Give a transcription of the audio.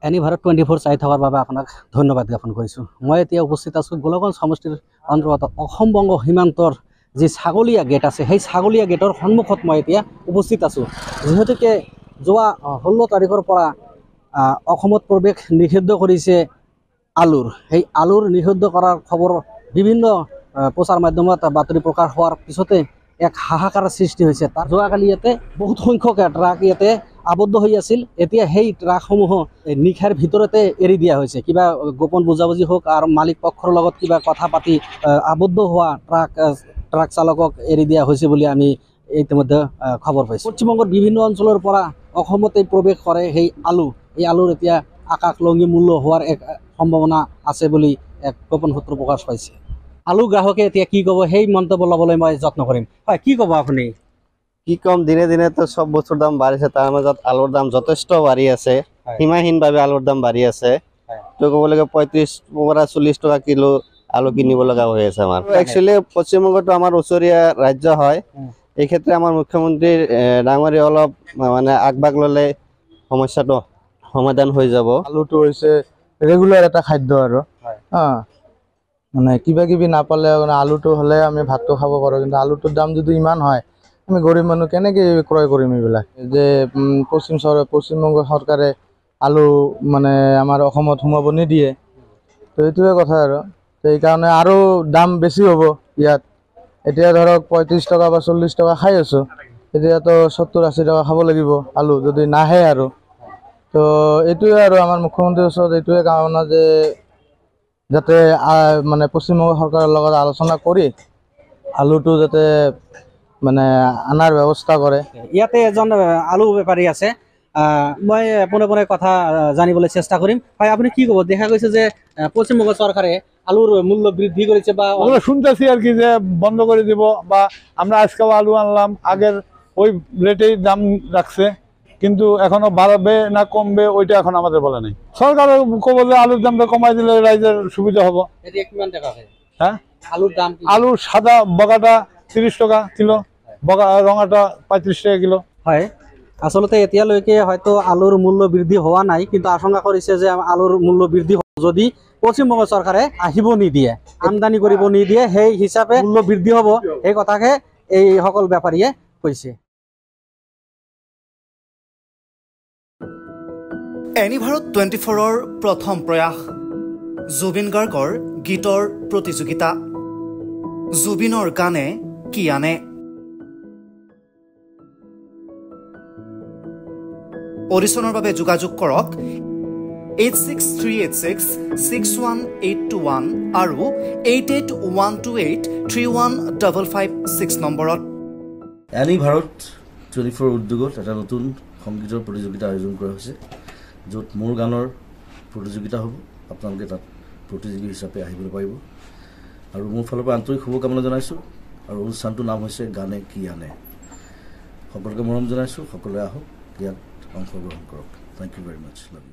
Any Bharat 24 চাই থকাৰ বাবে আপোনাক ধন্যবাদ জ্ঞাপন কৰিছোঁ। মই এতিয়া উপস্থিত আছোঁ গোলগঞ্জ সমষ্টিৰ অন্তৰ্গত অসম বংগ সীমান্তৰ যি ছাগলীয়া গেট আছে, সেই ছাগলীয়া গেটৰ সন্মুখত মই এতিয়া উপস্থিত আছোঁ। যিহেতুকে যোৱা 16 তাৰিখৰ পৰা অসমত প্ৰৱেশ নিষিদ্ধ কৰিছে আলুৰ। সেই আলুৰ নিষিদ্ধ কৰাৰ খবৰ বিভিন্ন প্ৰচাৰ মাধ্যমত বাতৰি প্ৰকাশ হোৱাৰ পিছতে এক হাহাকাৰ সৃষ্টি হৈছে। তাৰ যোৱাকালি ইয়াতে বহুত সংখ্যক ট্ৰাক ইয়াতে আবদ্ধ হৈ আছিল। এতিয়া সেই ট্ৰাকসমূহ নিশাৰ ভিতৰতে এৰি দিয়া হৈছে। কিবা গোপন বুজাবুজি হওক আৰু মালিক পক্ষৰ লগত কিবা কথা পাতি আবদ্ধ হোৱা ট্ৰাক চালকক এৰি দিয়া হৈছে বুলি আমি ইতিমধ্যে খবৰ পাইছোঁ। পশ্চিমবংগৰ বিভিন্ন অঞ্চলৰ পৰা অসমতে প্ৰৱেশ কৰে সেই আলু। এই আলুৰ এতিয়া আকাশলংঘী মূল্য হোৱাৰ এক সম্ভাৱনা আছে বুলি এক গোপন সূত্ৰ প্ৰকাশ পাইছে। আলু গ্ৰাহকে এতিয়া কি ক'ব সেই মন্তব্য ল'বলৈ মই যত্ন কৰিম। হয়, কি ক'ব আপুনি? কি কম, দিনে দিনে তো সব বস্তুৰ দাম বাঢ়িছে, তাৰ মাজত আলুৰ দাম যথেষ্ট বাঢ়ি আছে। সীমাহীনভাৱে আলুৰ দাম বাঢ়ি আছে। তো ক'ব লাগে 35 পৰা 40 টকা কিলো আলু কিনিব লগা হৈ আছে আমাৰ। একচুৱেলি পশ্চিমবংগটো আমাৰ ওচৰীয়া ৰাজ্য হয়। এই ক্ষেত্ৰে আমাৰ মুখ্যমন্ত্ৰীৰ ডাঙৰীয়া অলপ মানে আগভাগ ল'লে সমস্যাটো সমাধান হৈ যাব। আলুটো হৈছে ৰেগুলাৰ এটা খাদ্য আৰু মানে কিবা কিবি নাপালে আলুটো হ'লে আমি ভাতটো খাব পাৰোঁ। কিন্তু আলুটোৰ দাম যদি ইমান হয়, আমি গৰীব মানুহ কেনেকৈ ক্ৰয় কৰিম? এইবিলাক যে পশ্চিমবংগ চৰকাৰে আলু মানে আমাৰ অসমত সোমাব নিদিয়ে, তো এইটোৱে কথা আৰু সেইকাৰণে আৰু দাম বেছি হ'ব ইয়াত। এতিয়া ধৰক 35 টকা বা 40 টকা খাই আছোঁ, এতিয়াতো 70-80 টকা খাব লাগিব আলু যদি নাহে আৰু। তো এইটোৱে আৰু আমাৰ মুখ্যমন্ত্ৰীৰ ওচৰত এইটোৱে কামনা যে যাতে মানে পশ্চিমবংগ চৰকাৰৰ লগত আলোচনা কৰি আলুটো যাতে মানে আনাৰ ব্যৱস্থা কৰে। ইয়াতে এজন আলু বেপাৰী আছে, মই পোনে পোনে কথা জানিবলৈ চেষ্টা কৰিম। হয়, আপুনি কি ক'ব? দেখা গৈছে যে পশ্চিমবংগ চৰকাৰে আলুর মূল্য বৃদ্ধি করেছে বা আমরা শুনতেছি আর কি যে বন্ধ করে দিব, বা আমরা আজকেও আলু আনলাম আগের ওই রেটেই দাম রাখছে, কিন্তু এখনো বাড়বে না কমবে ওইটা এখন আমাদের বলে নাই। সরকার কব যে আলুর দামটা কমাই দিলে রাইজের সুবিধা হবো। এটা কিমান টাকা হয়? হ্যাঁ, আলুর দাম আলু সাদা বগাটা 30 টাকা কিলো, বগা রঙাটা 35 টাকা কিলো। হয়, আসলতে এতিয়ালৈকে হয়তো আলুর মূল্য বৃদ্ধি হোৱা নাই, কিন্তু আশংকা কৰিছে যে আলুৰ মূল্য বৃদ্ধি যদি পশ্চিমবংগ চৰকাৰে আহিব নিদিয়ে, আমদানি কৰিব নিদিয়ে, সেই হিচাপে মূল্য বৃদ্ধি হ'ব, এই কথাকে এই সকল বেপাৰীয়ে কৈছে। এনি ভাৰত 24ৰ প্ৰথম প্ৰয়াস জুবিন গাৰ্গৰ গীতৰ প্ৰতিযোগিতা। জুবিনৰ গানে কি আনে? অডিশ্যনৰ বাবে যোগাযোগ কৰক 8638661821 আৰু 8812831556 নম্বৰত। এনি ভাৰত 24 উদ্যোগত এটা নতুন সংগীতৰ প্ৰতিযোগিতা আয়োজন কৰা হৈছে, য'ত মোৰ গানৰ প্ৰতিযোগিতা হ'ব। আপোনালোকে তাত প্ৰতিযোগী হিচাপে আহিবলৈ পাৰিব, আৰু মোৰ ফালৰ পৰা আন্তৰিক শুভকামনা জনাইছোঁ। আৰু অনুষ্ঠানটোৰ নাম হৈছে গানে কি আনে। সকলোকে মৰম জনাইছোঁ, সকলোৱে আহক, ইয়াত অংশগ্ৰহণ কৰক। Thank you very much. Love U.